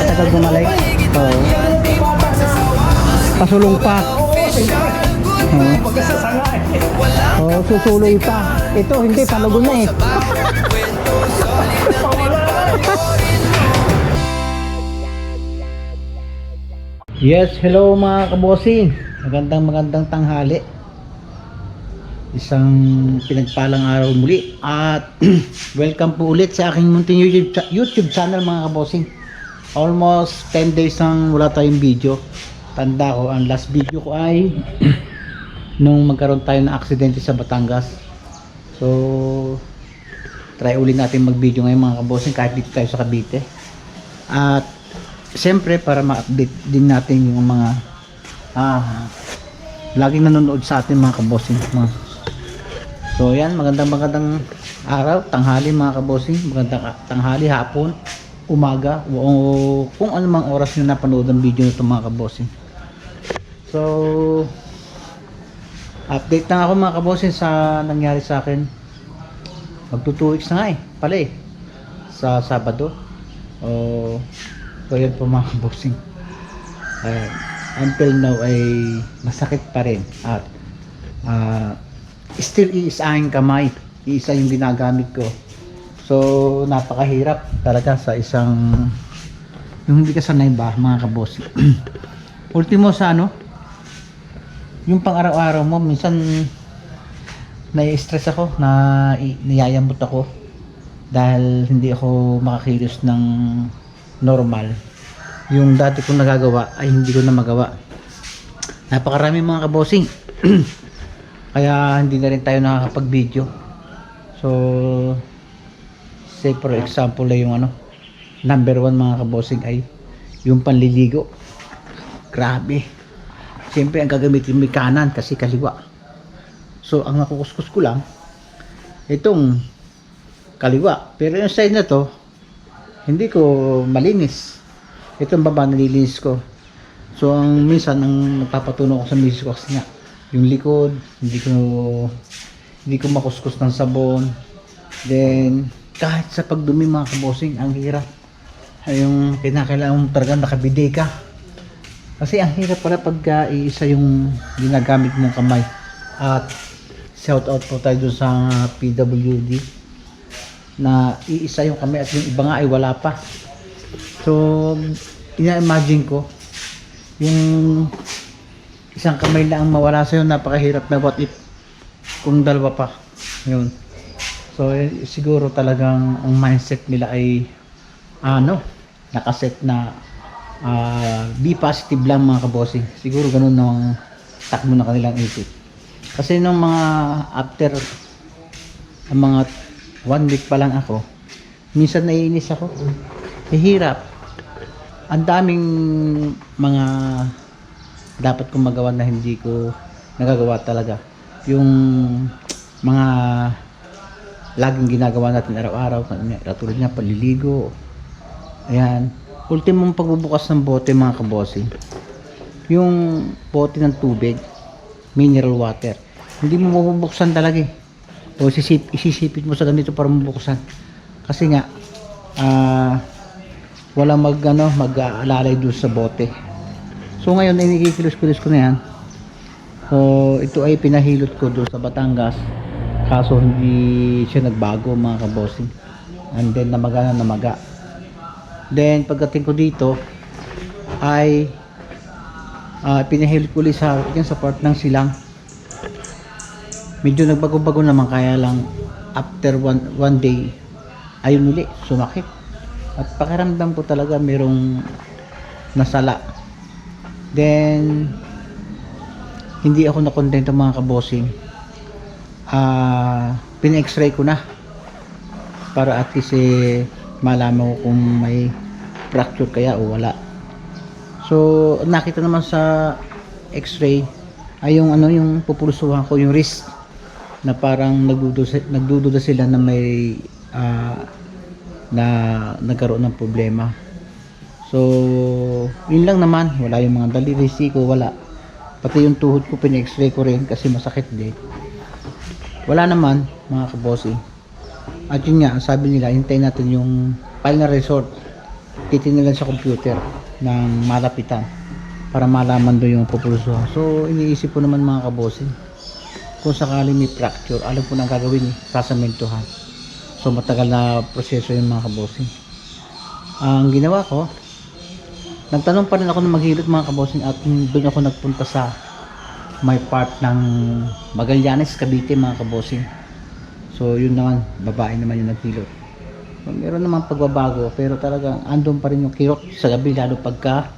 Tagal gumalay. Oo. Pasulong pa. Oh, susuloy pa. Ito hindi, palago na eh. Yes, hello mga kabosing. Magandang tanghali. Isang pinagpalang araw muli at welcome po ulit sa aking munting YouTube channel mga kabosing. Almost 10 days nang wala tayong video. Tanda ko, ang last video ko ay nung magkaroon tayo ng aksidente sa Batangas. So try ulit natin mag video ngayon mga kabosing kahit dito tayo sa Cavite. At siyempre para ma-update din natin yung mga laging nanonood sa atin mga kabosing. So yan, magandang araw, tanghali mga kabosing, magandang tanghali, hapon, umaga, o kung ano mang oras nyo napanood ang video nito mga kabosing. So update na ako mga kabosing sa nangyari sa akin. Magto 2 weeks na nga pala sa Sabado. So yan po mga kabosing, until now ay masakit pa rin at still iisa yung kamay, iisa yung ginagamit ko. So napakahirap talaga sa isang yung hindi ka sanay ba mga kabosing. Ultimo sa yung pang araw-araw mo, minsan nai-stress ako, niyayamot ako dahil hindi ako makakilos ng normal. Yung dati kong nagagawa ay hindi ko na magawa. Napakarami mga kabosing. Kaya hindi na rin tayo nakakapag-video. So say for example yung number 1 mga kabosing ay yung panliligo. Grabe. Siyempre ang gagamitin mo kanan kasi kaliwa. So ang nakukuskus ko lang itong kaliwa. Pero yung side na to hindi ko malinis. Itong baba nalilinis ko. So ang minsan ang napapatuno ko sa misis ko kasi nga yung likod hindi ko makuskus ng sabon. Then kahit sa pagdumi mga kabosing ang hirap. Yung kinakailangan talaga nakabide ka. Kasi ang hirap pala pag iisa yung ginagamit mong kamay. At shout out po tayo dun sa PWD na iisa yung kamay at yung iba nga ay wala pa. So ina-imagine ko yung isang kamay lang ang mawala sa'yo, napakahirap na. What if kung dalawa pa yun. So siguro talagang ang mindset nila ay nakaset na be positive lang mga kabosing. Siguro ganun ang takbo na kanilang isip. Kasi nung mga after mga 1 week pa lang ako, minsan naiinis ako. Hirap. Ang daming mga dapat kong magawa na hindi ko nagagawa talaga. Yung mga laging ginagawa natin araw-araw, katulad niya paliligo. Ayan, ultimong pagbubukas ng bote mga kabosing. Yung bote ng tubig, mineral water, hindi mo mabubuksan talaga o isisipit mo sa ganito para mabuksan kasi nga wala mag-aalalay doon sa bote. So ngayon ay nakikilos-kilos ko na yan. So ito ay pinahilot ko doon sa Batangas, kaso hindi siya nagbago mga kabosing. And then namaga. Then pagdating ko dito ay pinahilot ko ulit sa part ng silang. Medyo nagbago-bago naman, kaya lang after one day ayun ulit sumakit. At pakiramdam ko talaga merong nasala. Then hindi ako nakontento mga kabosing. Pina-x-ray ko na para at least malaman ko kung may fracture kaya o wala. So nakita naman sa x-ray ay yung pupulsuhan ko, yung wrist, na parang nagdududa sila na may na nagkaroon ng problema. So yun lang naman, wala yung mga daliri ko, wala. Pati yung tuhod ko pina-x-ray ko rin kasi masakit din. Wala naman mga kabosing. At yun nga, sabi nila hintayin natin yung final result titingnan sa computer ng malapitan para malaman doon yung pupulsuhan. So iniisip ko naman mga kabossing, kung sakali may fracture, alam ko na ang gagawin, sasamentuhan. So matagal na proseso yung mga kabossing. Ang ginawa ko, nagtanong pa rin ako ng maghilot mga kabossing, at doon ako nagpunta sa may part ng Magallanes, Cavite mga kabossing. So yun naman, babae naman yung naghilot. So, meron naman pagbabago, pero talagang andun pa rin yung kirot sa gabi, lalo pagka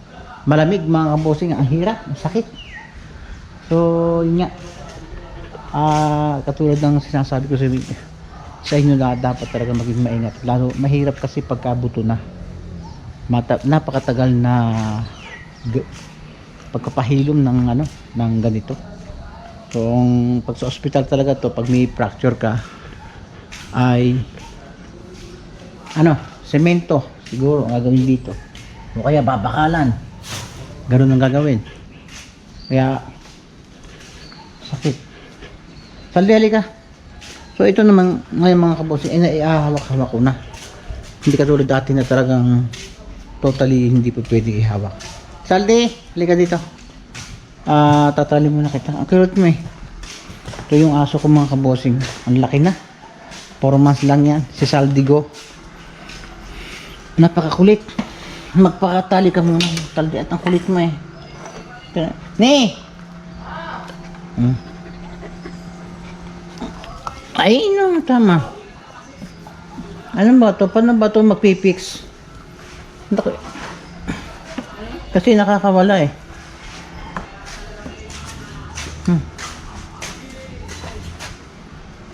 malamig mga kabossing. Ang hirap, ang sakit. So yun nga, katulad ng sinasabi ko sa inyo na dapat talaga maging maingat, lalo mahirap kasi pagka buto na, napakatagal na pagkapahilom ng ng ganito. So pag sa ospital talaga to, pag may fracture ka ay semento siguro ang gagawin dito, o kaya babakalan, ganun ang gagawin, kaya sakit. Sandali ka. So ito naman ngayon mga kabossing ay naihawak-hawak ko na, hindi katulad dati na talagang totally hindi po pwede ihawak. Saldi, halika dito. Tatali muna kita. Ang cute mo eh. Ito yung aso ko mga kabossing, ang laki na, 4 months lang yan, si Saldigo. Napakakulit. Magpakatali ka muna, Saldi, at ang kulit mo eh. Ni! Ay no, tama. Ano ba to? Paano ba to magpipix? Kasi nakakawala eh.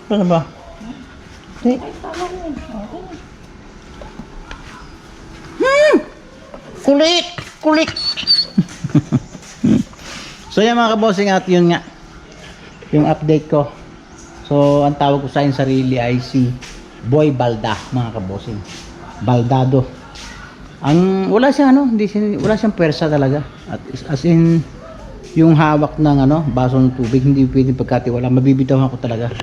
Paano ba? Kulit! Kulit! So yan mga kabossing, at yun nga yung update ko. So ang tawag ko sa akin sarili ay si Boy Balda mga kabossing. Baldado. Ang wala siyang wala siyang pwersa talaga. At as in yung hawak ng baso ng tubig, hindi pwedeng pagkatiwala, mabibitawan ko talaga.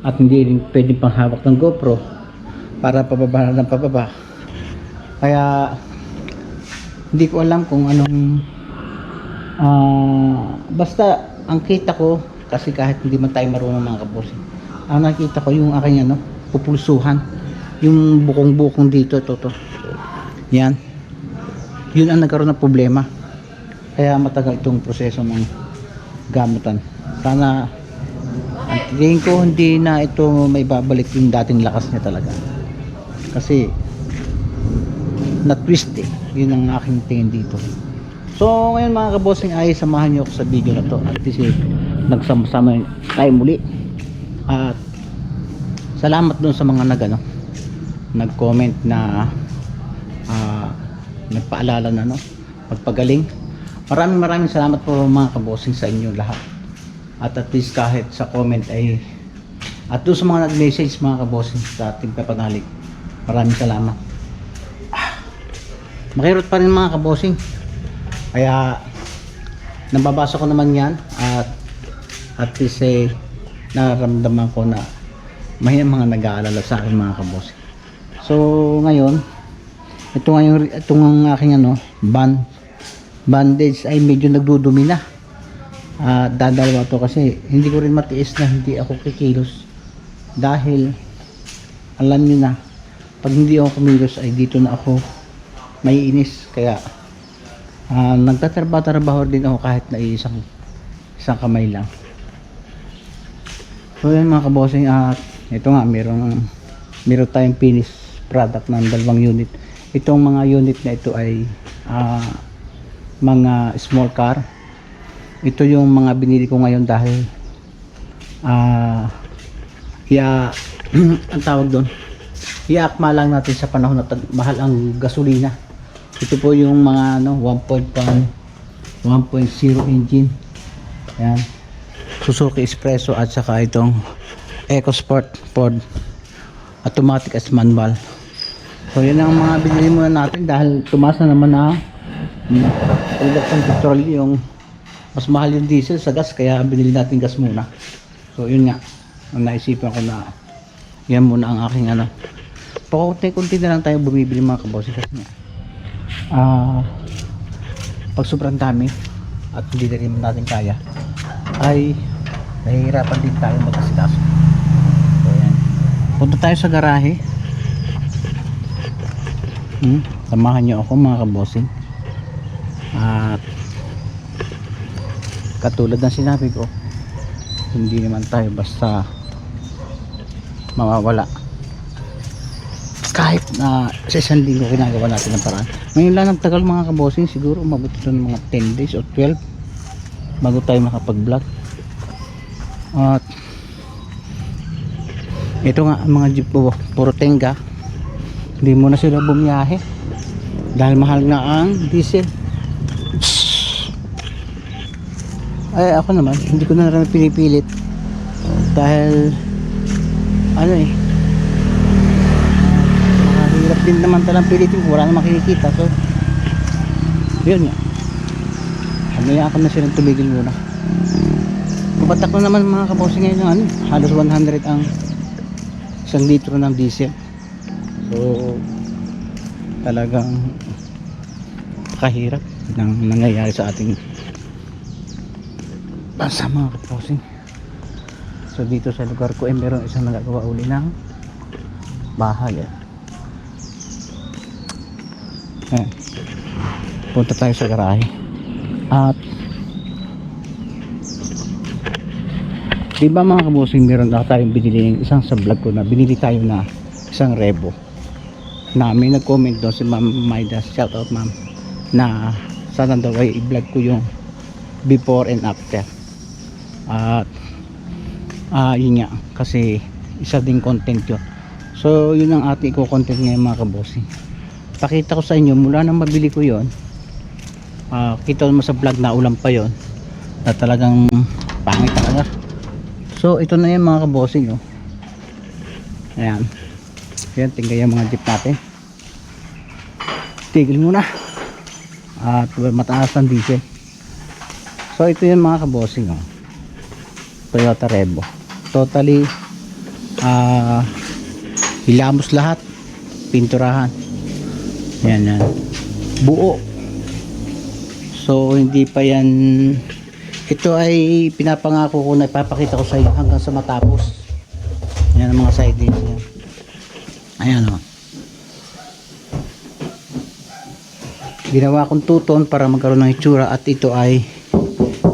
At hindi rin pwedeng panghawak ng GoPro para pababa ng pababa. Kaya hindi ko alam kung anong basta ang kita ko, kasi kahit hindi man tayo marunong mga kabossing, ang nakita ko yung aking pupulsuhan, yung bukong-bukong dito, to. Yan. Yun ang nagkaroon ng problema. Kaya matagal itong proseso ng gamutan. Sana, ang tingin ko, hindi na ito may babalik yung dating lakas niya talaga. Kasi na-twist eh. Yun ang aking tingin dito. So ngayon mga kabossing ay samahan nyo ako sa video na to, at least nagsama-sama tayo muli. At salamat dun sa mga nag-comment na nagpaalala na magpagaling. Maraming salamat po mga kabossing sa inyo lahat. At least kahit sa comment ay, at doon sa mga nag-message mga kabossing sa ating kapanalig, maraming salamat. Makirot pa rin mga kabossing, kaya nababasa ko naman yan, at least nararamdaman ko na may mga nag-aalala sa akin mga kabossing. So ngayon, itong aking bandage ay medyo nagdudumi na. Dadalawa to kasi hindi ko rin matiis na hindi ako kikilos, dahil alam niyo na, pag hindi ako kumilos ay dito na ako maiinis. Kaya nagtatrabaho din ako kahit na isang kamay lang. So yan mga kabossing, ito nga meron tayong finished product ng 2 unit. Itong mga unit na ito ay mga small car. Ito yung mga binili ko ngayon dahil ang tawag doon, iakma lang natin sa panahon na mahal ang gasolina. Ito po yung mga 1.0 engine. Ayan, Suzuki Espresso, at saka itong EcoSport Ford automatic as manual. So yan ang mga binili muna natin dahil tumaas na naman na production petrol, yung mas mahal yung diesel sa gas, kaya binili natin gas muna. So yun nga, ang naisipan ko na yan muna ang aking pakunti-kunti na lang tayo bumibili mga kabossing, kasi pag sobrang dami at hindi na rin natin kaya, ay nahihirapan din tayo mag-asikaso. So yan, punta tayo sa garahe. Samahan nyo ako mga kabosing. At katulad ng sinabi ko, hindi naman tayo basta mawawala. Kahit na sa isang linggo ginagawa natin ng paraan. Ngayon lang nagtagal mga kabosing, siguro umabot ito ng mga 10 days o 12 bago tayo makapag vlog. At ito nga ang mga jeep po, puro tenga, hindi mo na sila bumiyahe dahil mahal na ang diesel. Ay ako naman hindi ko na rin pinipilit dahil ano mahirap din naman talang pilitin kung wala na makikita. So yun nga, hangayaan na silang tumigil muna. Patak na naman mga kabosing ngayon ng halos 100 ang 1 litro ng diesel. So talagang kahirap ng nangyayari sa ating bansa mga kabosing. So dito sa lugar ko meron isang nagagawa uli ng bahay. Punta tayo sa garahe. At diba mga kabosing, meron na tayong binili ng isang sa vlog ko na binili tayo na isang Revo na may nag-comment doon si Ma'am Maida, shout out ma'am, na sana daw ay i-vlog ko yung before and after. At yun nga, kasi isa ding content yun. So yun ang ating content ngayon mga kabosing. Pakita ko sa inyo mula nang mabili ko yon, kita mo sa vlog na ulam pa yon na talagang pangit talaga. So ito na yan mga kabosing. Ayan, ayan, tingnan yung mga jeep natin. Tigil muna at mataas ang diesel. So ito yan mga kabosing, Toyota Revo, totally hilamos lahat, pinturahan. Yan buo. So hindi pa yan, ito ay pinapangako ko na ipapakita ko sa inyo hanggang sa matapos. Yan ang mga side views niya. Ayan ginawa kong tuton para magkaroon ng itsura. At ito ay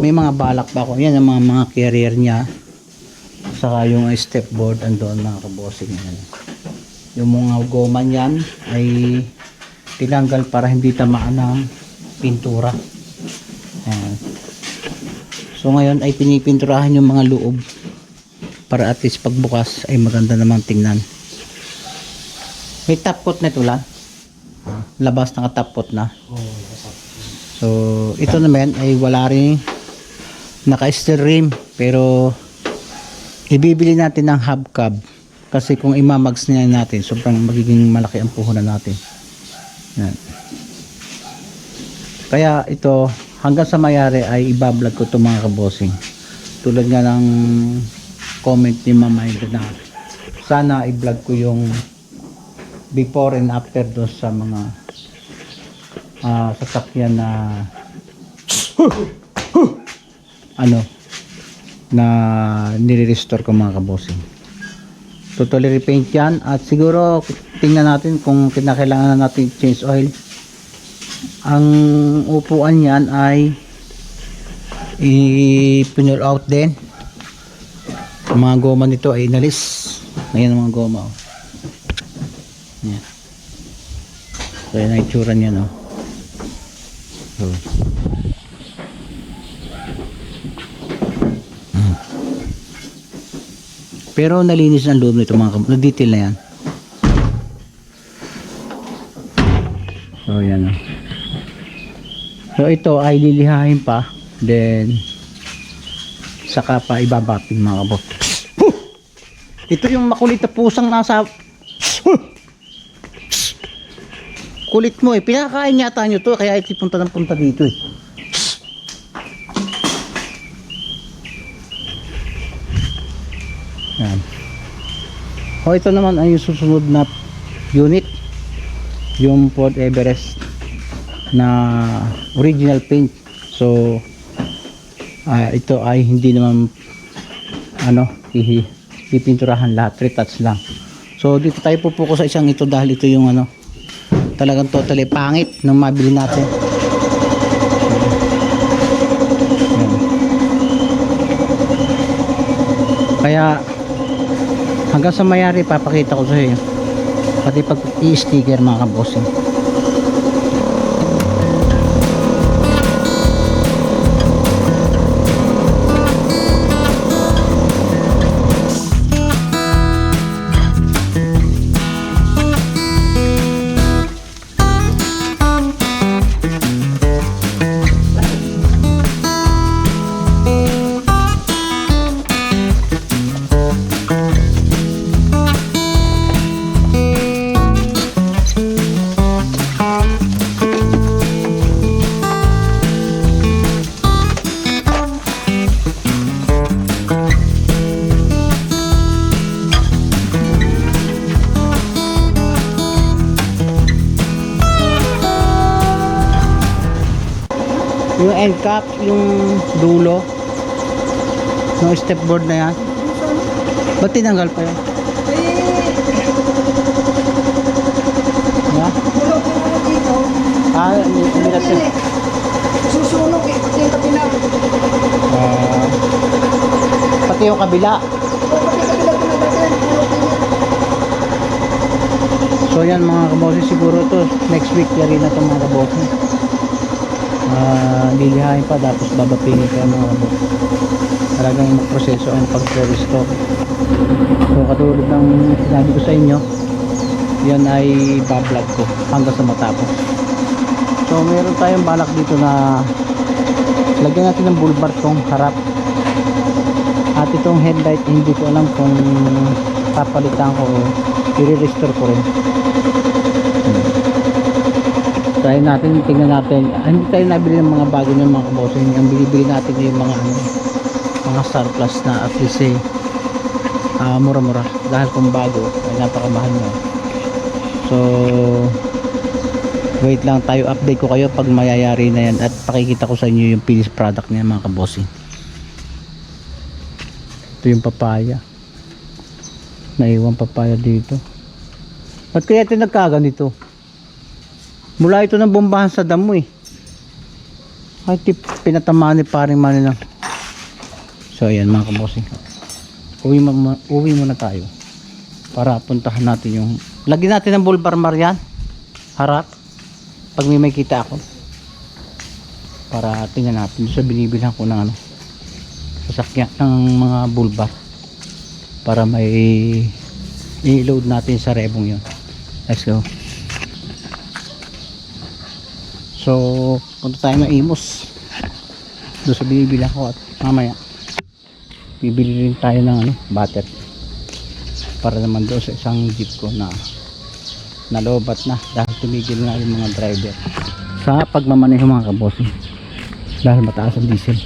may mga balak pa ako. Yan ang mga carrier niya, saka yung step board andun mga kabosing. Yung mga goma niyan ay tinanggal para hindi tamaan ng pintura. Ayan. So ngayon ay pinipinturahan yung mga loob para at least pagbukas ay maganda namang tingnan. May top coat na ito lang. Labas naka top coat na. So ito naman ay wala rin naka steel rim, pero ibibili natin ng hubcap kasi kung imamags niya natin sobrang magiging malaki ang puhunan natin. Yan. Kaya ito hanggang sa mayari ay ibablog ko ito mga kabosing. Tulad nga ng comment ni Mama na sana i-vlog ko yung before and after doon sa mga sasakyan na na nire-restore ko mga kabosing. Totally repaint yan at siguro tingnan natin kung kinakailangan na natin change oil. Ang upuan yan ay i-pull out din. Ang mga goma nito ay inalis. Ngayon ang mga goma. Yan. So yan ang itsura niya. So. Pero nalinis ang loob nito mga kabosing. Na-detail na yan. So yan So ito ay lilihain pa, then saka pa ibabapin mga kabosing. Ito yung makulit na pusang nasa kulit mo pinakain yata nyo to, kaya ito punta ng punta dito Yan. Ito naman ay yung susunod na unit, yung Ford Everest. na original paint. So ito ay hindi naman ano pipinturahan lahat, retouch lang. So dito tayo pupuko sa isang ito dahil ito yung ano talagang totally pangit nung mabili natin. Kaya hanggang sa mayari papakita ko sa iyo pati pag i-sticker mga kabossing. Yung end cap, yung dulo ng stepboard na yan, ba't tinanggal pa yun? Umilat yun. Susunog eh, pati yung kabila. Pati yung kabila. So yan mga kabossing, siguro to next week yari na to mga kabossing. Lilihain pa tapos babapingin pa mga kabossing. Talagang magproseso ang pag-restore. So katulad ng sinabi ko sa inyo, yan ay bablog ko hanggang sa matapos. So meron tayong balak dito na lagyan natin ng bulbar tong harap. At itong headlight hindi ko alam kung papalitan ko o i-restore ko rin. Try natin, tingnan natin. Hindi tayo nabili ng mga bago ng mga kabossing. Ang binibili natin yung mga mga surplus na at least mura-mura. Dahil kung bago ay napakamahal na. So wait lang tayo, update ko kayo pag mayayari na yan at pakikita ko sa inyo yung finished product niya mga kabossing. Ito yung papaya, naiwan papaya dito. Ba't kaya ito nagkaganito? Mula ito ng bombahan sa damo eh. Ay pinatamaan ni paring mani lang. So ayan mga kabossing, uwi muna tayo para puntahan natin yung lagyan natin ng bulbar Marian harap pag may kita ako para tingnan natin sa binibilhan ko ng sasakyan ng mga bulbar para may i-load natin sa rebong yun. Let's go. So punta tayo ng Imos doon sa binibilhan ko at mamaya bibili rin tayo ng battery para naman doon sa isang jeep ko na nalobat na dahil tumigil na yung mga driver sa pagmamaneho mga kabossing dahil mataas ang diesel.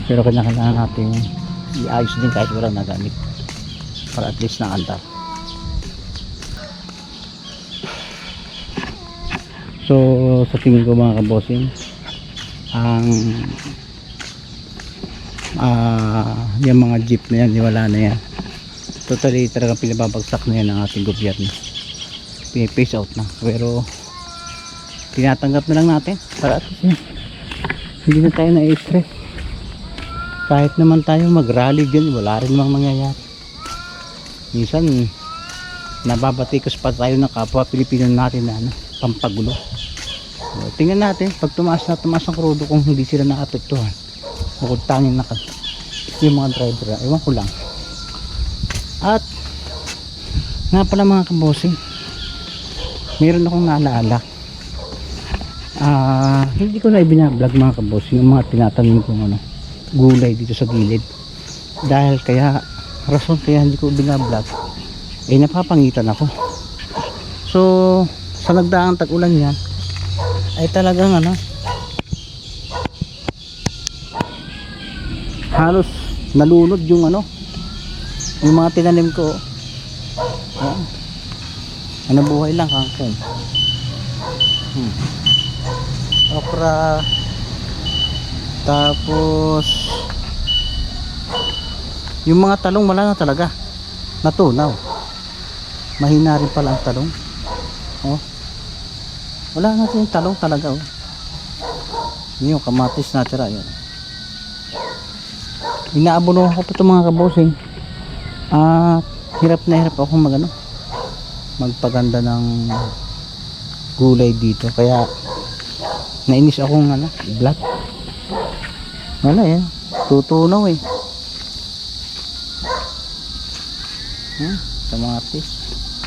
Pero kailangan natin iayos din kahit wala nagamit para at least nakandar. So sa tingin ko mga kabossing, ang yung mga jeep na yan wala na yan, totally talagang pinababagsak na yan ng ating gobyerno, pinipace out na. Pero tinatanggap na lang natin para at least hindi na tayo na-stress. Kahit naman tayo mag-rally dyan, wala rin namang mangyayari. Minsan nababatikos pa tayo ng kapwa Pilipino natin na pampagulo. So, tingnan natin pag tumaas na tumaas ang krudo kung hindi sila naapektuhan. Bukod tanging yung mga driver, ewan ko lang. At nga pala mga kabossing, meron akong naalaala. Hindi ko na ibinablog mga kabossing yung mga tinatanim kong gulay dito sa gilid. Dahil kaya rason kaya hindi ko binablog napapangitan ako. So sa nagdaang tag-ulan yan ay talagang halos nalunod yung yung mga tinanim ko. Buhay lang kangkong. okra, tapos yung mga talong wala na talaga, natunaw. Mahina rin pala ang talong. Oh, wala na yung talong talaga. Oh, yun yung kamatis natira yun. Inaabunuhan ko pa ito mga kabosing. Hirap na hirap ako magpaganda ng gulay dito, kaya nainis akong vlog. Wala yan, tutunaw eh. Kamatis,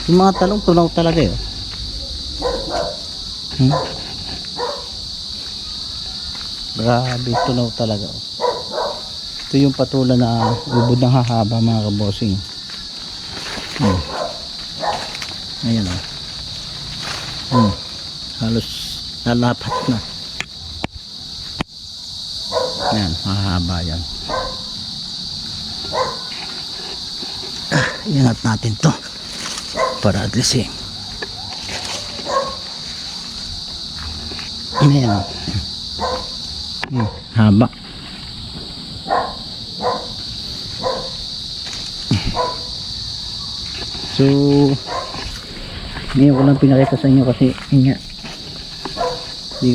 yung mga talong tunaw talaga eh. Grabe, tunaw talaga. Ito yung patulan na ubod ng hahaba mga kabosing. Ayan o. Halos lalapat na. Ayan, hahaba yan. Iangat natin to para at least ayan o. Haba. So ngayon ko lang pinakita sa inyo kasi hindi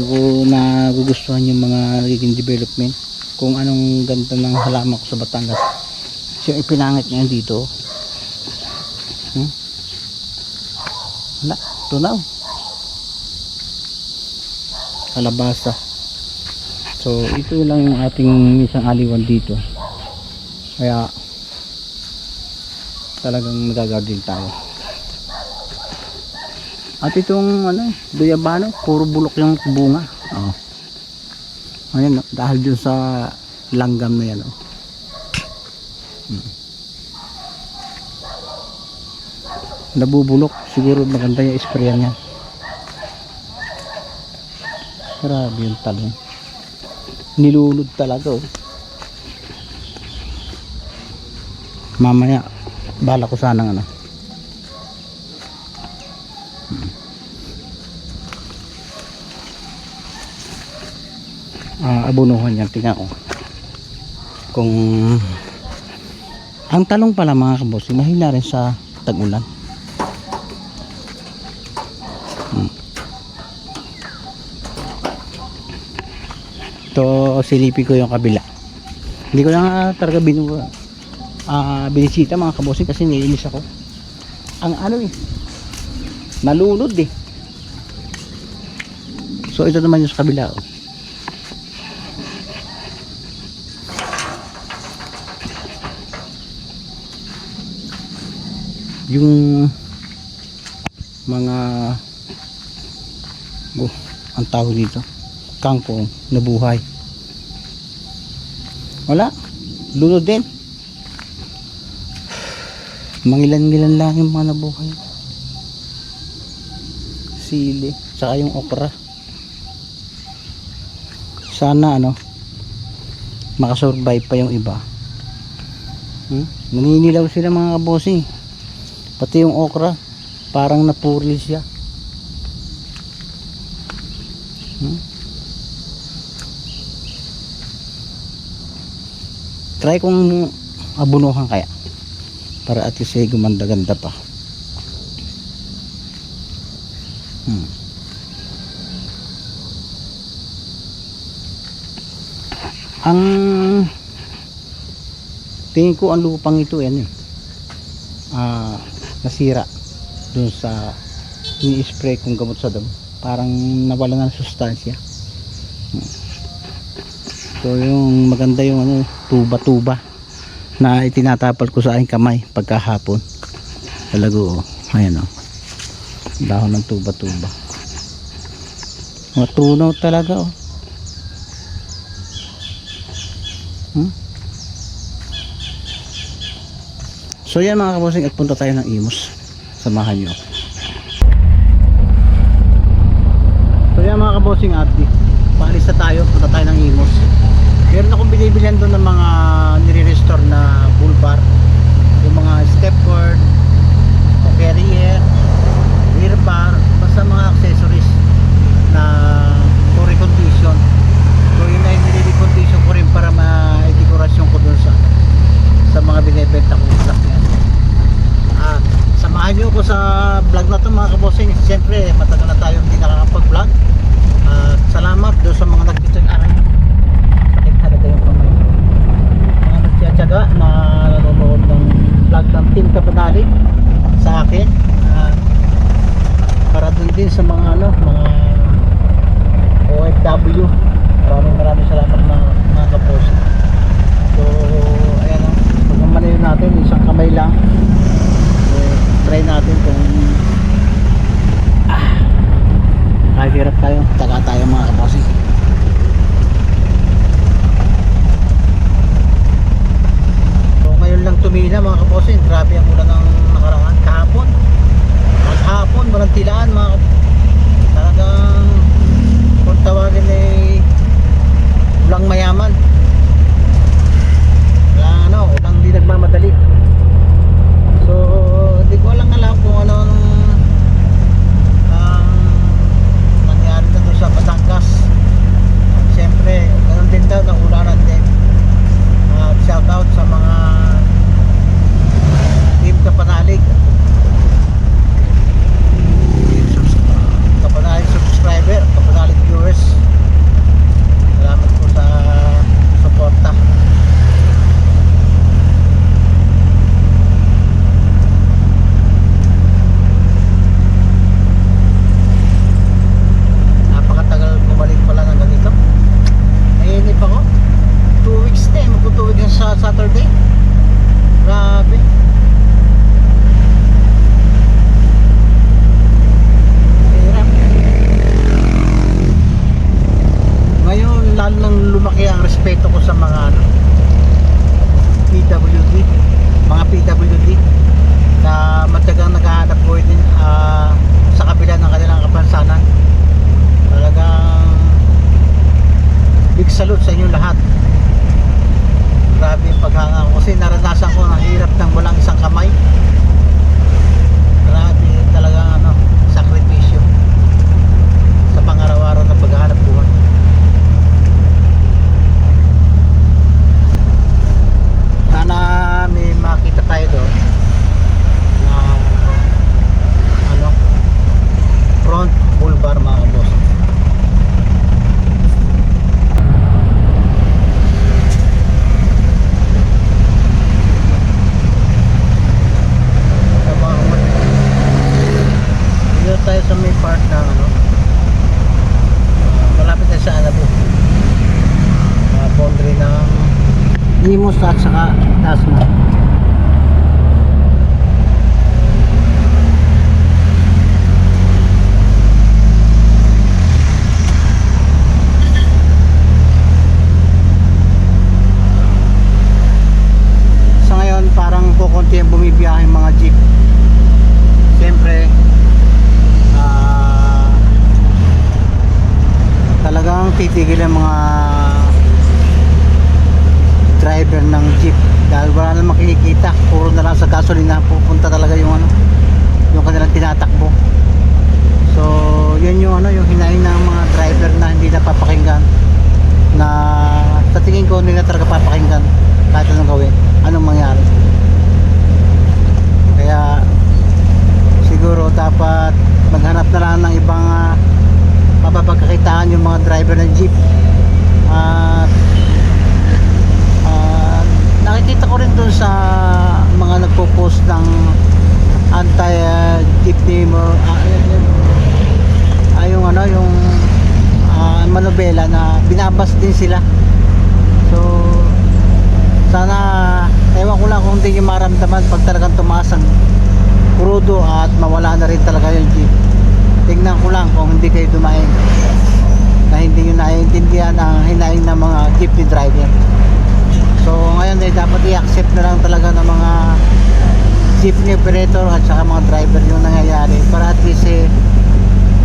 ko nagugustuhan yung mga nagiging development, kung anong ganda ng halaman ko sa Batangas. So yung ipinangit ngayon dito, wala, tunaw, kalabasa. So ito lang yung ating isang aliwan dito, kaya talagang nagagarden tayo. At itong guyabano, puro bulok yung bunga. Oh. Ayan, dahil dun sa langgam na yan. Oh. Nabubulok, siguro maganda yung sprayan yan. Grabe yung talong. Nilulod talaga. Oh. Mamaya bala ko sanang abunuhan yan. Tingnan ko kung ang talong pala mga kabos, mahina rin sa tag-ulan. Ito, silipin ko yung kabila. Hindi ko na talaga binisita mga kabosing kasi naiinis ako. Ang nalunod eh. So ito naman yung sa kabila. Oh. Yung mga ang tawag dito, kangkong nabuhay. Wala, lunod din. Mangilan-ngilan lang yung mga nabuhay. Sili, saka yung okra. Sana makasurvive pa yung iba. Naninilaw sila mga kabosing. Pati yung okra parang napuril siya. Try kong abunuhan kaya para at least gumanda-ganda pa. Ang tingin ko ang lupang ito nasira dun sa ini-spray kong gamot sa damo, parang nawala na ng sustansya. So yung maganda yung tuba-tuba na itinatapal ko sa aking kamay pagkahapon. Talaga ayan dahon ng tuba-tuba. Matunaw talaga So yan mga kabosing, at punta tayo ng Imus. Samahan nyo ako. So yan mga kabosing, at paalis na tayo, punta tayo ng Imus. Meron akong binibilihan doon ng mga nire-restore na bull bar, yung mga step cord o carrier, rear bar, basta mga accessories na for recondition. taga tayo mga kabossing. So ngayon lang tumila mga kabossing. Grabe ang ulan ng nakaraan kahapon. Maghapon walang tilaan mga talagang kung tawagin ay ulang mayaman. Ulang di nagmamadali. So hindi ko alam kung ano ang nangyari na doon sa Batangas. Siyempre ganun din daw na ulanan din. Shout out sa mga team Kapanalig, Kapanalig subscriber, Kapanalig viewers. Salamat po sa suporta. Napakatagal bumalik pala ng ganito. Nainip ako. 2 weeks na eh. Magpo 2 weeks sa Saturday. Grabe. Hirap. Ngayon lalo nang lumaki ang respeto ko sa mga PWD, mga PWD na matagang naghahanap buhay din sa kabila ng kanilang kapansanan. Talagang big salute sa inyo lahat. Grabe yung paghanga ko kasi naranasan ko ng hirap ng walang isang kamay. Grabe talagang sakripisyo sa pang-araw-araw na paghahanap buhay. Sana may makita tayo doon na front boulevard mga kaboss. Dito tayo sa may part ng malapit na sa Alabo, boundary ng Imus at saka Dasma. Sa ngayon parang kukunti ang bumibiyahe mga jeep. Siyempre talagang titigil ang mga driver ng jeep dahil wala na makikita, puro na lang sa gasolina pupunta talaga yung yung kanilang tinatakbo. So yun yung yung hinaing ng mga driver na hindi napapakinggan, na sa tingin ko hindi na talaga papakinggan kahit anong gawin, anong mangyari. Kaya siguro dapat maghanap na lang ng ibang mapapagkakitaan yung mga driver ng jeep. At nakikita ko rin dun sa mga nagpo-post ng anti-jeepney yung manobela na binabas din sila. So sana, ewan ko lang kung hindi nyo maramdaman pag talagang tumaas ang krudo at mawala na rin talaga yung jeep. Tingnan ko lang kung hindi kayo dumain na hindi nyo naiintindihan ang hinaing ng mga jeepney driver. So ngayon dapat i-accept na lang talaga ng mga jeepney operator at saka mga driver yung nangyayari para at least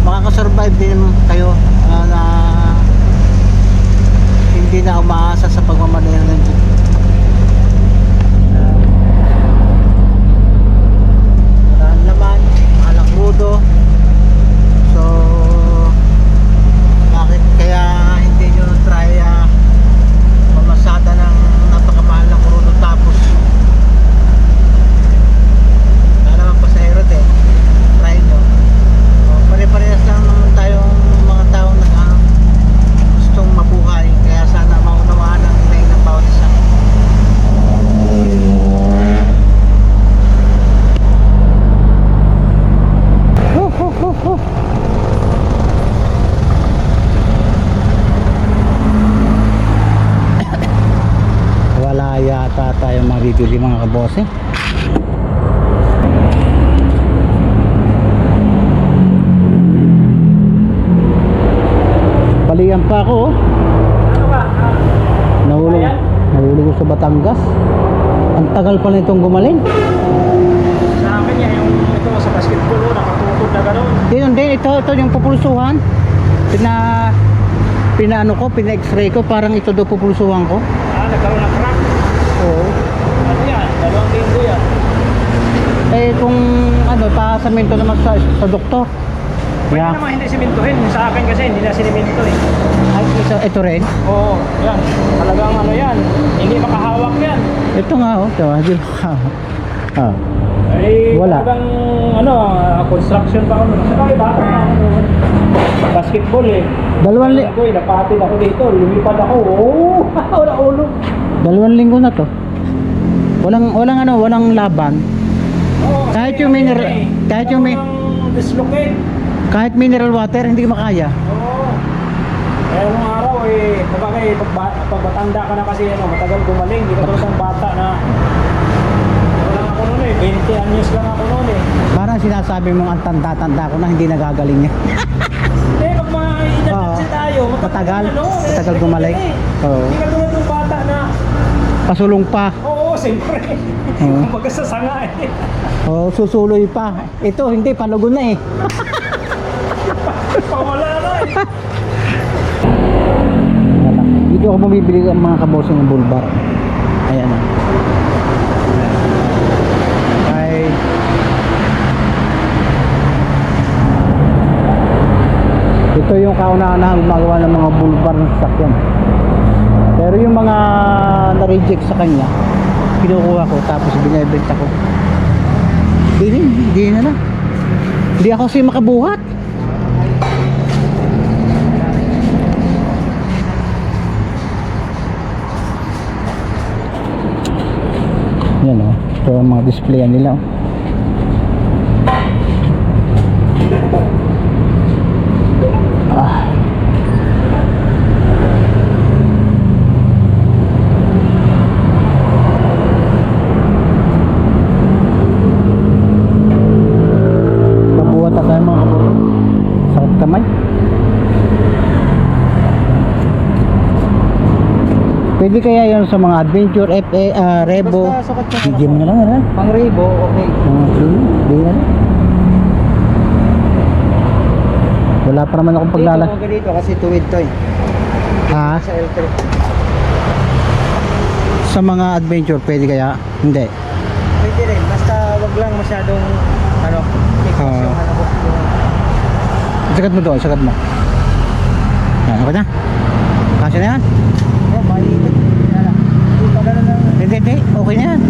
makakasurvive din kayo na hindi na umaasa sa pagmamaneho ng jeep. Maraan naman, mahalang krudo. So bakit kaya hindi nyo try mamasada ng napakamahal na krudo tapos wala naman pasahero din, try nyo. Pare-parehas lang naman tayong mga taong gustong mabuhay, kaya sana maunawaan ang hinaing ng bawat isa. Wala yata tayong mabibili mga kabose. Tinalian pa ako oh. Ano ba? Nahulog. Ayan. Nahulog ko sa Batangas. Ang tagal pa nitong gumaling. Sa akin yan, yung ito sa basketball, nakatukod na gano'n. Yun din, ito yung pupulsuhan. Pinaano ko, pina-x-ray ko, parang ito daw pupulsuhan ko. Nagkaroon ng crack. Oo. Ano yan? 2 linggo yan. Eh kung ano, pasaminto naman sa doktor. Pwede Yeah. naman hindi simintuhin. Sa akin kasi hindi na siniminto eh. Ay, ito rin. Oo, yan. Talagang ano yan. Hindi makahawak yan. Ito nga oh, ito, hindi ko ah. Ay, Wala. talagang ano, construction pa ako. Saka bata pa ako noon. Basketball eh. 2 Ako eh, napatid ako dito. Lumipad ako. Oo, wala ulo. 2 linggo na to. Walang laban. Oo, Kahit kasi yung mineral- ano eh, kahit yung mi- talagang dislocate. Kahit mineral water, hindi ko makaya. Oo. Kaya nung araw eh, kapag pag matanda ka na kasi ano, matagal gumaling. Hindi ka tulad ng bata na ano lang ako noon eh, 20 anyos lang ako noon eh. Parang sinasabi mong ang tanda-tanda ko na hindi nagagaling niya. Hindi, pag mga edad Oo. kasi tayo, Matagal. ano, Matagal gumaling. Oo. Hindi ka tulad ng bata na, Pasulong pa. oo, siyempre. Oo. Kumbaga sa sanga eh. Oh, susuloy pa. Ito hindi palugon na eh. Pawala na eh. Dito ako bumibili ng mga kabosong ng bulbar. Ayan ah. Ay. Ito yung kauna-unahang gumagawa ng mga bulbar ng sasakyan. Pero yung mga na-reject sa kanya, kinukuha ko tapos binibenta ko. Hindi na lang. Hindi ako kasi makabuhat. Yan o. Ito ang mga display nila oh. Ah. Mabuhat na tayo mga kapatid. Sakit kamay. Pwede kaya yan sa mga adventure, Revo. Basta sukat ka Bigyan mo na lang, ano? Pang Rebo, okay. Hindi na lang. Wala pa naman akong paglala. Dito, huwag dito kasi tuwid to eh. Ha? Sa L3. Sa mga adventure, pwede kaya? Hindi. Pwede rin, basta wag lang masyadong ano, ikos Oo. yung ano ko. Sagat mo doon, sagat mo. Yan, okay na? Kasya na yan? Oh, mainit. Kaya lang. Hindi pa ganun lang. Hindi. Okay na yan.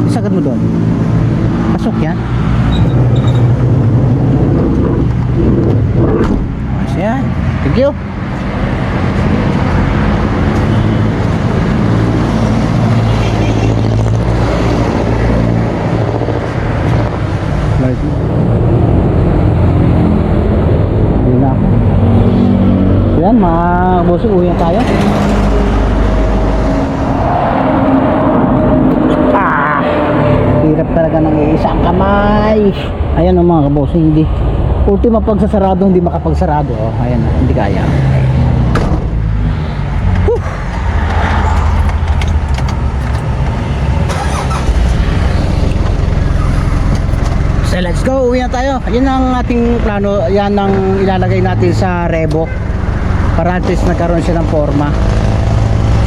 Sagat mo doon. Pasok yan. Kasya yan. Thank you. Right. Yun na. Yan, mga bossing, uwi na tayo. Hirap talaga ng isang kamay. Ayan ang mga kabossing, hindi. Ultima pagsasarado, hindi makapagsarado. Oh, ayan na, hindi kaya. Whew. So let's go, uwi na tayo. Yan ang ating plano, yan ang ilalagay natin sa Revo para at least nagkaroon siya ng forma.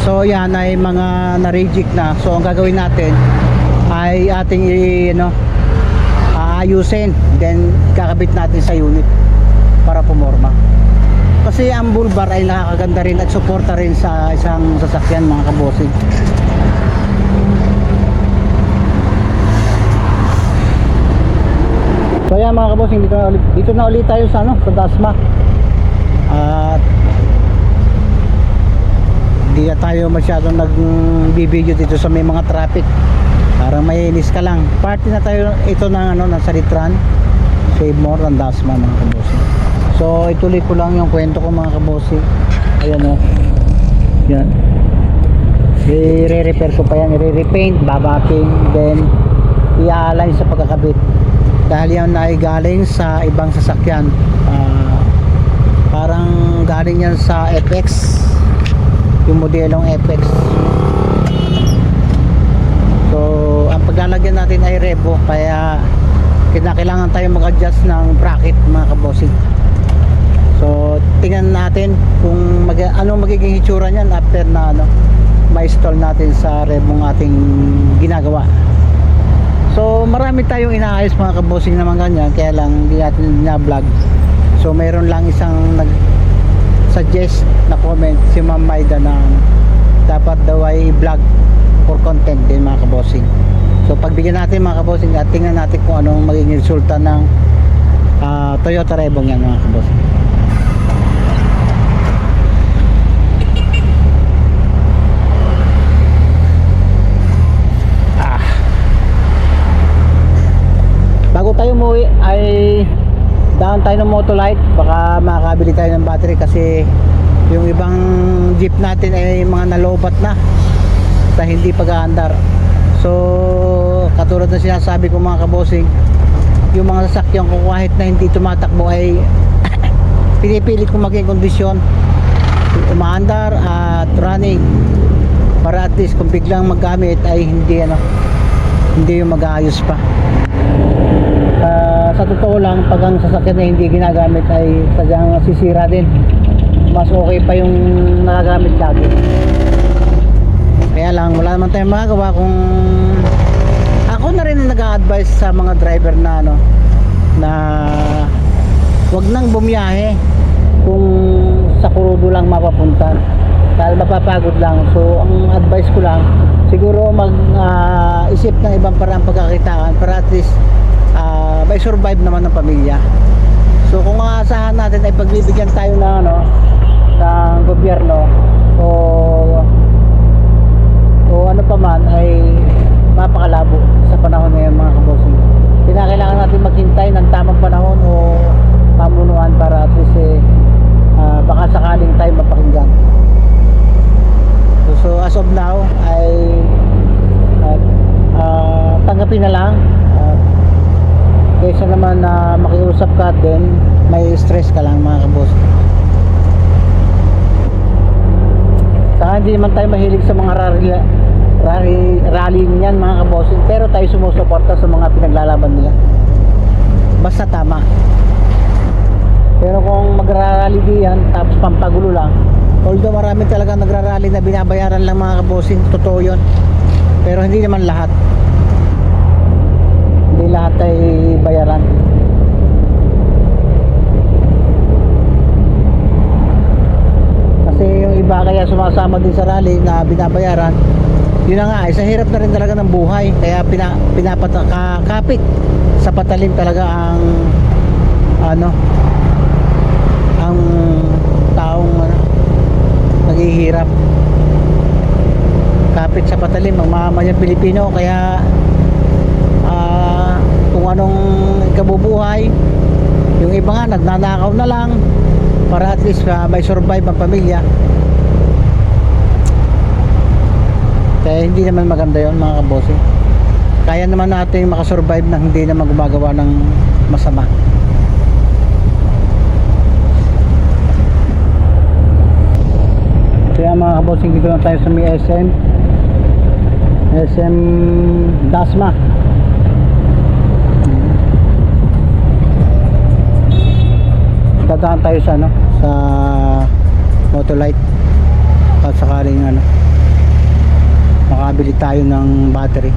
So yan ay mga na-reject na. So ang gagawin natin ay ating aayusin, then kakabit natin sa unit para pumorma. Kasi ang bulbar ay nakakaganda rin at suporta rin sa isang sasakyan mga kabosig. So yan mga kabosing, dito na ulit tayo sa Dasma. At hindi na tayo masyadong nag-video dito sa may mga traffic. Parang mainis ka lang. Party na tayo ito ng nasa Litran. Save more than Dasma mga kabosing. So ituloy ko lang yung kwento ko mga kabosing. Ayan o. Yan. I-repair ko pa yan. I-repaint, babaking, then i-align sa pagkakabit. Dahil yan ay galing sa ibang sasakyan. Parang galing yan sa FX, yung modelong FX. So ang paglalagyan natin ay Revo, kaya kailangan tayo mag-adjust ng bracket mga kabossing. So tingnan natin kung anong magiging hitsura niyan after na ma-install natin sa Revo ng ating ginagawa. So marami tayong inaayos mga kabossing naman ganyan, kaya lang hindi natin na-vlog. So mayroon lang isang nag-suggest na comment, si Ma'am Maida, na dapat daw ay vlog for content din mga kabossing. So pagbigyan natin mga kabossing at tingnan natin kung anong magiging resulta ng Toyota Revo yan mga kabossing. Bago tayo umuwi ay daan tayo ng Motolite, baka makakabili tayo ng battery kasi yung ibang jeep natin ay mga nalobat na sa hindi pag-aandar. So katulad na sinasabi ko mga kabossing, yung mga sasakyan ko kahit na hindi tumatakbo ay pinipilit kong maging kondisyon, umaandar at running, para at least kung biglang maggamit ay hindi yung mag-aayos pa. Sa totoo lang, pag ang sasakyan na hindi ginagamit ay sadyang sisira din. Mas okay pa yung nagagamit lagi. Kaya lang, wala naman tayong magagawa. Kung ako na rin nag-a-advise sa mga driver na na wag nang bumiyahe kung sa Kurudo lang mapapunta, dahil mapapagod lang. So ang advice ko lang, siguro mag-isip ng ibang parang pagkakitaan para at least may survive naman ng pamilya. So kung aasahan natin ay pagbibigyan tayo ng ng gobyerno o ano pa man, ay mapakalabo sa panahon ngayon mga kabossing. Kailangan natin maghintay ng tamang panahon o pamunuan para at least baka sakaling tayo mapakinggan. So as of now ay tanggapin na lang. Kaysa naman na makiusap ka din, may stress ka lang mga kaboss. Saka hindi naman tayo mahilig sa mga rally niyan mga kaboss, pero tayo sumusuporta sa mga pinaglalaban nila basta tama. Pero kung magra-rally diyan tapos pampagulo lang, although marami talaga nagra-rally na binabayaran lang mga kabossing, totoo yun, pero hindi naman lahat. Hindi lahat ay bayaran. Kasi yung iba kaya sumasama din sa rally na binabayaran, yun na nga, sa hirap na rin talaga ng buhay, kaya pinapakapit sa patalim talaga ang ang taong naghihirap. Kapit sa patalim ang mamamayang Pilipino, kaya kung anong kabubuhay, yung iba nga nagnanakaw na lang para at least may survive ang pamilya. Kaya hindi naman maganda yon mga kabossing. Kaya naman natin makasurvive na hindi naman gumagawa ng masama. Kaya mga kabossing, dito na tayo sa may SM Dasma. Dadaan tayo sa sa Motolite at sakaling makabili tayo ng battery.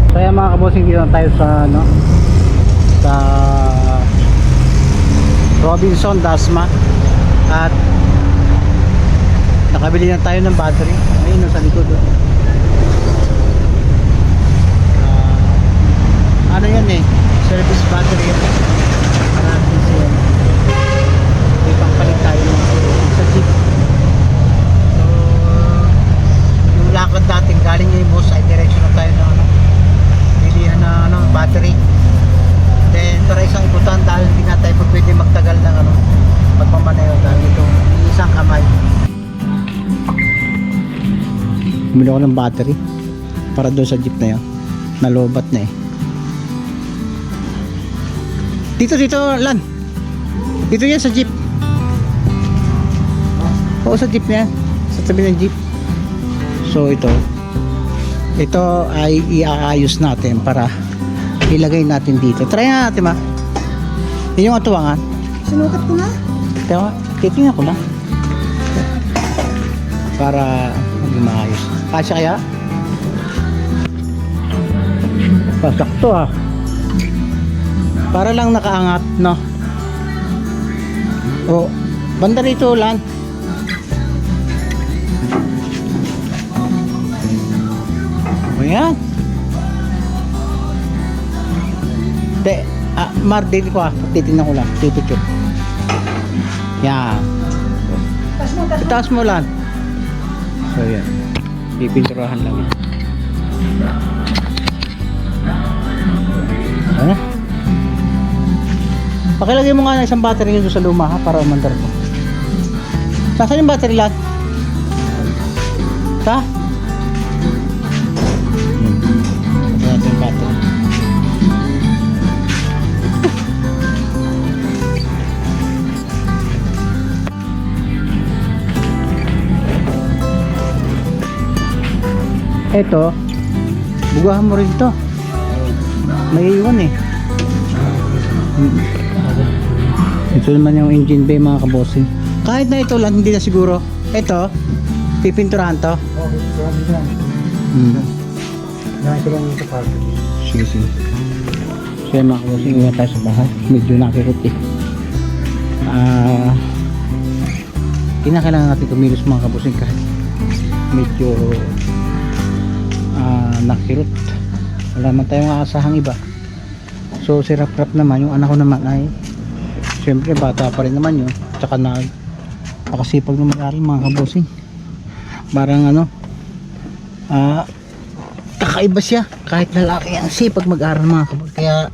Kaya mga kabossing, dito tayo sa sa Robinson Dasma at nakabili na tayo ng battery. Ayun sa likod. Ano yan service battery yan. Marami siya. May pangpalit tayo sa jeep. So yung lakad natin galing yung bus ay direction na tayo ng bilihan na battery. Then para isang ikutan, dahil hindi na tayo pwede magtagal ng Bumili ako ng battery para doon sa jeep na yun. Nalobat na eh. Dito Lan. Dito yan sa jeep. Oo, sa jeep na yan. Sa tabi ng jeep. So ito ay iaayos natin para ilagay natin dito. Try nga natin ma. Yun yung atuwangan. Sinukat ko na. Kaya titingnan ko lang. Para maging maayos. Kasya kaya? Pasakto ha. Para lang nakaangat, no? O, banda rito Lan. Ayan. Mar, dito ko titignan ko lang. Pipicture. Yan. Itaas mo Lan. So yan. Pipinturahan lang yan. Ano? Pakilagay mo nga ng isang battery nyo sa luma ha, para umandar ko. Saan yung battery Lan? Sa? Ito yung battery. Eto, bugahan mo rin to. May iwan eh. Ito naman yung engine bay mga kabossing. Kahit na ito lang, hindi na siguro. Ito, pipinturahan to. Ito lang yung kapag. Sige. So yan mga kabossing, uwi tayo sa bahay. Medyo nakirot eh. Kinakailangan natin kumilos mga kabossing kahit medyo nakirot. Wala man tayong aasahang iba. So si Rap naman, yung anak ko naman ay siyempre bata pa rin naman yun. Tsaka nakasipag na mag-aral mga kabosing. Parang kakaiba siya. Kahit lalaki ang sipag mag-aral mga kabosing. Kaya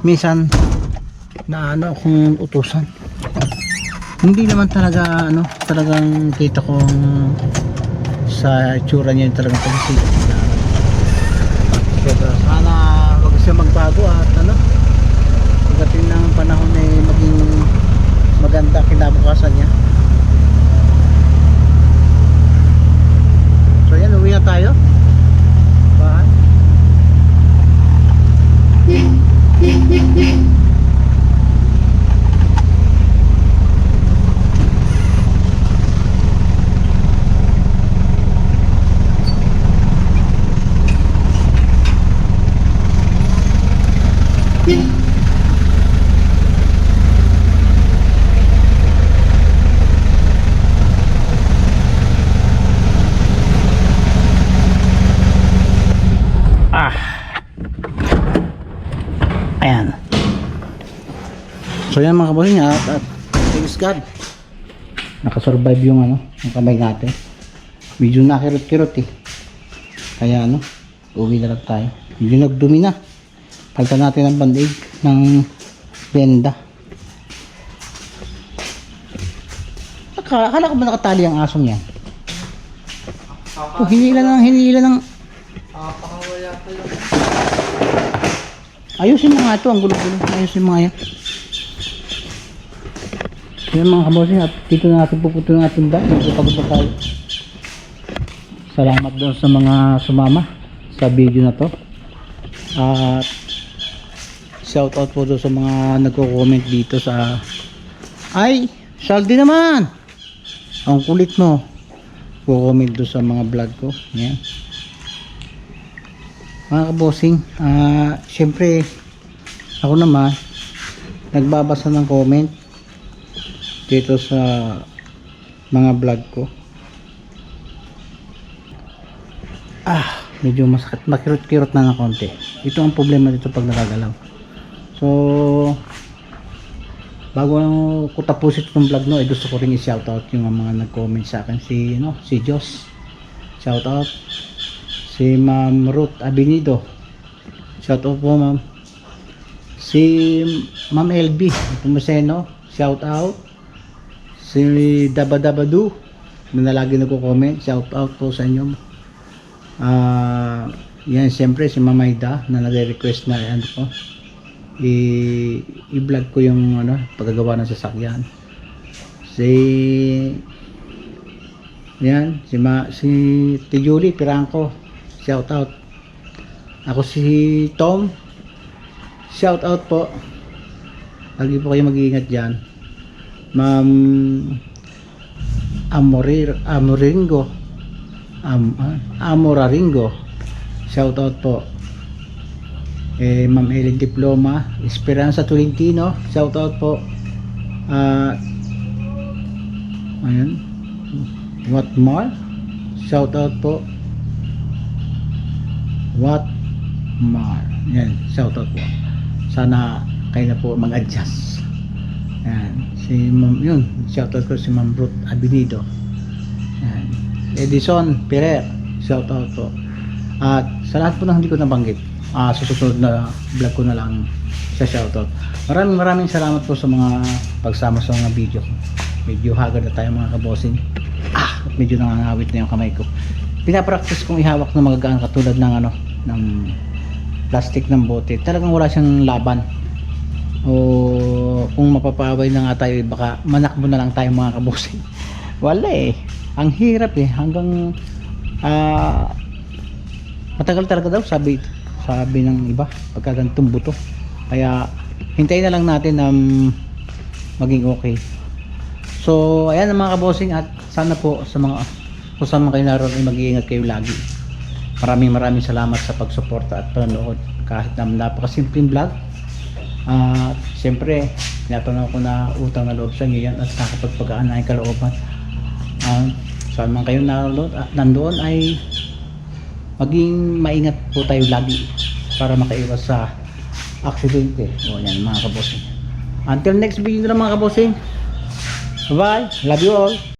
minsan akong utusan. Hindi naman talaga talagang kita kong sa itsura niya talagang pagsisipag. Sana wag siya magbago at pagdating ng panahon ay maging maganda kinabukasan niya. So yan, uwi na tayo. Bye. Ayan. So yan mga kabossing at thanks God nakasurvive yung kamay natin. Medyo nakirot-kirot eh. Kaya uwi na lang tayo. Medyo nagdumi na. Palitan natin ang band-aid ng benda. Akala ko ba nakatali ang asong yan? Hinila ng ayusin mo nga ito, ang gulo-gulo. Ayusin mo nga yan. Yan mga kabossing, at dito na natin puputulong natin ba? Pagod na tayo. Salamat doon sa mga sumama sa video na to. At shout out po doon sa mga nagko-comment dito sa Saldi naman! Ang kulit mo. Comment doon sa mga vlog ko. Yan. Mga kabossing, syempre ako naman nagbabasa ng comment dito sa mga vlog ko. Medyo masakit, makirot-kirot na ng konti. Ito ang problema dito pag nakagalaw. So bago ko tapusin itong vlog gusto ko rin i-shoutout yung mga nag-comment sa akin. Si Jos, shoutout. Si Ma'am Ruth Abinido, shout out po ma'am. Si Ma'am LB Pumaseno, shout out. Si Dabadabadu na lagi nagko-comment, shout out po sa inyo. Yan siyempre si Mamayda na nare-request na ano ko i-vlog ko yung ano paggagawa ng sasakyan. Yan si Tijuli Piranco, shout out. Ako si Tom, shout out po. Lagi po kayo mag-iingat diyan. Ma'am Amoraringo, shout out po. Ma'am Ellen Diploma, Esperanza Tolentino, shout out po. Ayun, What More, shout out po. What More, yan, shout out po. Sana kayo na po mag-adjust. Yan, si Ma'am, yun, shout out ko si Ma'am Ruth Abinido. Yan, Edison Pereira, shout out po. At sa lahat po na hindi ko nabanggit, susunod na vlog ko na lang sa shoutout. Maraming salamat po sa mga pagsama sa mga video ko. Medyo hagad na tayo mga kabosing. Medyo nangangawit na yung kamay ko. Pinapractice kong ihawak na magagaan katulad ng ano, ng plastic ng bote. Talagang wala siyang laban. O kung mapapaway na nga tayo, baka manakbo na lang tayo mga kabosing. Wala eh. Ang hirap eh. Hanggang matagal talaga daw sabi ng iba pagka ganitong buto, kaya hintayin na lang natin na maging okay. So ayan ang mga kabosing, at sana po sa mga kung saan man kayo naroon ay mag-iingat kayo lagi. Maraming salamat sa pagsuporta at panonood kahit na napakasimpleng vlog. Siyempre pinapanood ko na utang na loob sa inyo yan at nakapagpagaan na ang kalooban. Saan man kayo nandoon ay maging maingat po tayo lagi para makaiwas sa aksidente. O yan mga kabosing. Until next video na mga kabosing. Bye. Love you all.